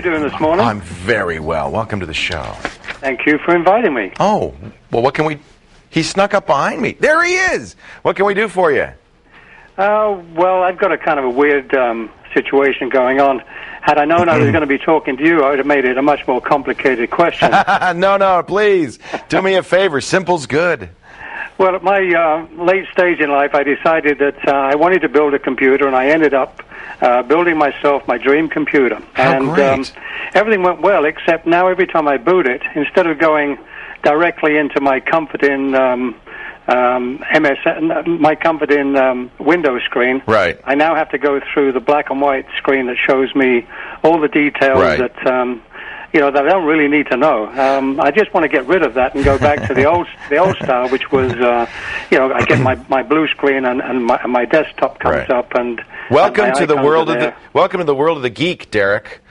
How are you doing this morning? I'm very well. Welcome to the show. Thank you for inviting me. Oh, well, what can we... He snuck up behind me. There he is! What can we do for you? Well, I've got a kind of a weird situation going on. Had I known I was going to be talking to you, I would have made it a much more complicated question. No, please. Do me a favor. Simple's good. Well, at my late stage in life, I decided that I wanted to build a computer, and I ended up building myself my dream computer. Great. Everything went well, except now every time I boot it, instead of going directly into my Comfort in Windows screen, right, I now have to go through the black and white screen that shows me all the details that that I don't really need to know. I just want to get rid of that and go back to the old style, which was I get my blue screen and my desktop comes up and welcome to the world of the geek, Derek.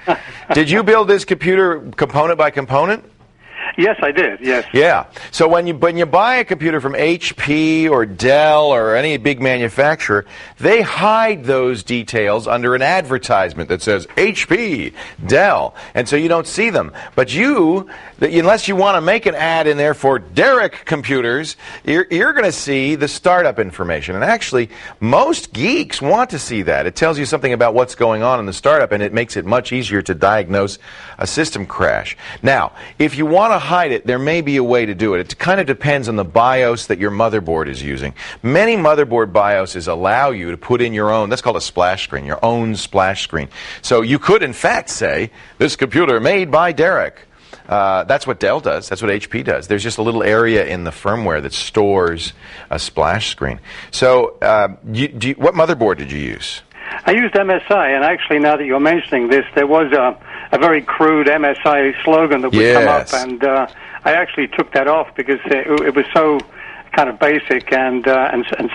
Did you build this computer component by component? Yes, I did, yes. Yeah. So when you buy a computer from HP or Dell or any big manufacturer, they hide those details under an advertisement that says HP, Dell, and so you don't see them. But unless you want to make an ad in there for Derek Computers, you're going to see the startup information. And actually, most geeks want to see that. It tells you something about what's going on in the startup, and it makes it much easier to diagnose a system crash. Now, if you want to hide it, there may be a way to do it. It kind of depends on the BIOS that your motherboard is using. Many motherboard BIOSes allow you to put in your own, that's called a splash screen, your own splash screen. So you could, in fact, say, this computer made by Derek. That's what Dell does. That's what HP does. There's just a little area in the firmware that stores a splash screen. So what motherboard did you use? I used MSI, and actually, now that you're mentioning this, there was a very crude MSI slogan that would come up, and I actually took that off because it was so kind of basic and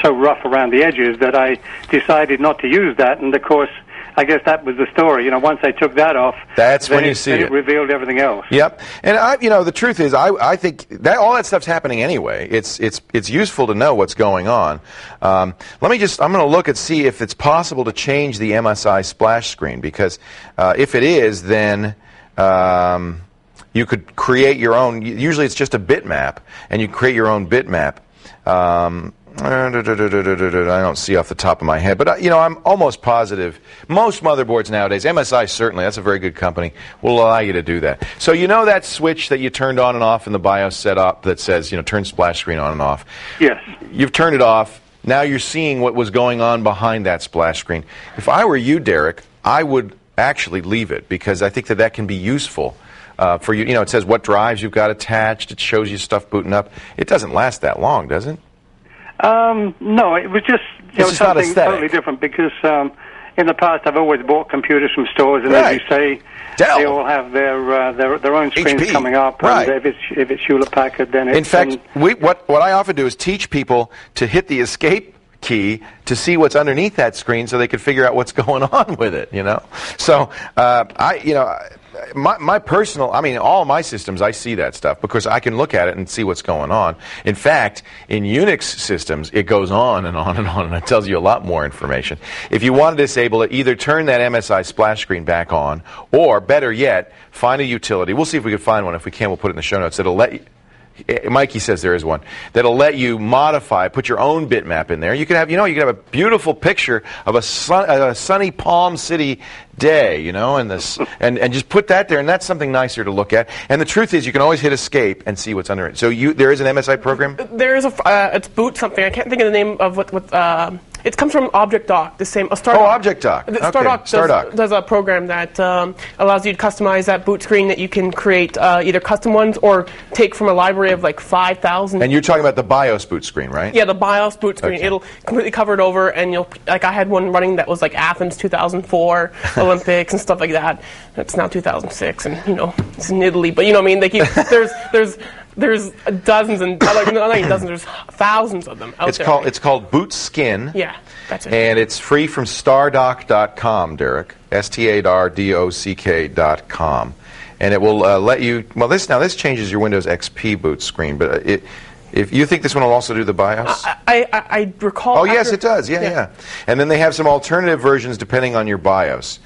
so rough around the edges that I decided not to use that. And of course, I guess that was the story. Once I took that off, that's when you see it. It revealed everything else. Yep. And the truth is, I think that all that stuff's happening anyway. It's useful to know what's going on. I'm going to look and see if it's possible to change the MSI splash screen, because if it is, then you could create your own. Usually, it's just a bitmap, and you create your own bitmap. I don't see off the top of my head, but I'm almost positive most motherboards nowadays, MSI certainly, that's a very good company, will allow you to do that. So that switch that you turned on and off in the BIOS setup that says turn splash screen on and off. Yes. You've turned it off. Now you're seeing what was going on behind that splash screen. If I were you, Derek, I would actually leave it, because I think that can be useful. For you. It says what drives you've got attached. It shows you stuff booting up. It doesn't last that long, does it? No, it was just something totally different, because in the past I've always bought computers from stores, and as you say, Dell. they all have their own screens HP. coming up. Right. And if it's Hewlett-Packard, then it's... In fact, what I often do is teach people to hit the escape key to see what's underneath that screen, so they can figure out what's going on with it. So my personal, all my systems, I see that stuff because I can look at it and see what's going on. In fact, in Unix systems, it goes on and on and on, and it tells you a lot more information. If you want to disable it, either turn that MSI splash screen back on, or better yet, find a utility. We'll see if we can find one. If we can, we'll put it in the show notes. It'll let you. Mikey says there is one that'll let you modify, put your own bitmap in there. You can have, you can have a beautiful picture of a sunny Palm City day, and just put that there, and that's something nicer to look at. And the truth is, you can always hit escape and see what's under it. So there is an MSI program. There is it's boot something. I can't think of the name of what. It comes from ObjectDoc, the same. ObjectDoc. StarDoc does a program that allows you to customize that boot screen, that you can create either custom ones or take from a library of like 5,000. And you're talking about the BIOS boot screen, right? Yeah, the BIOS boot screen. Okay. It'll completely cover it over, and I had one running that was like Athens 2004 Olympics and stuff like that. It's now 2006, and it's in Italy, but there's dozens and not dozens. There's thousands of them out there. It's called Bootskin. Yeah, that's it. And it's free from stardock.com, Derek. STARDOCK.com, and it will let you. Well, this changes your Windows XP boot screen, but if you think this one will also do the BIOS, I recall. Oh yes, it does. Yeah. And then they have some alternative versions depending on your BIOS.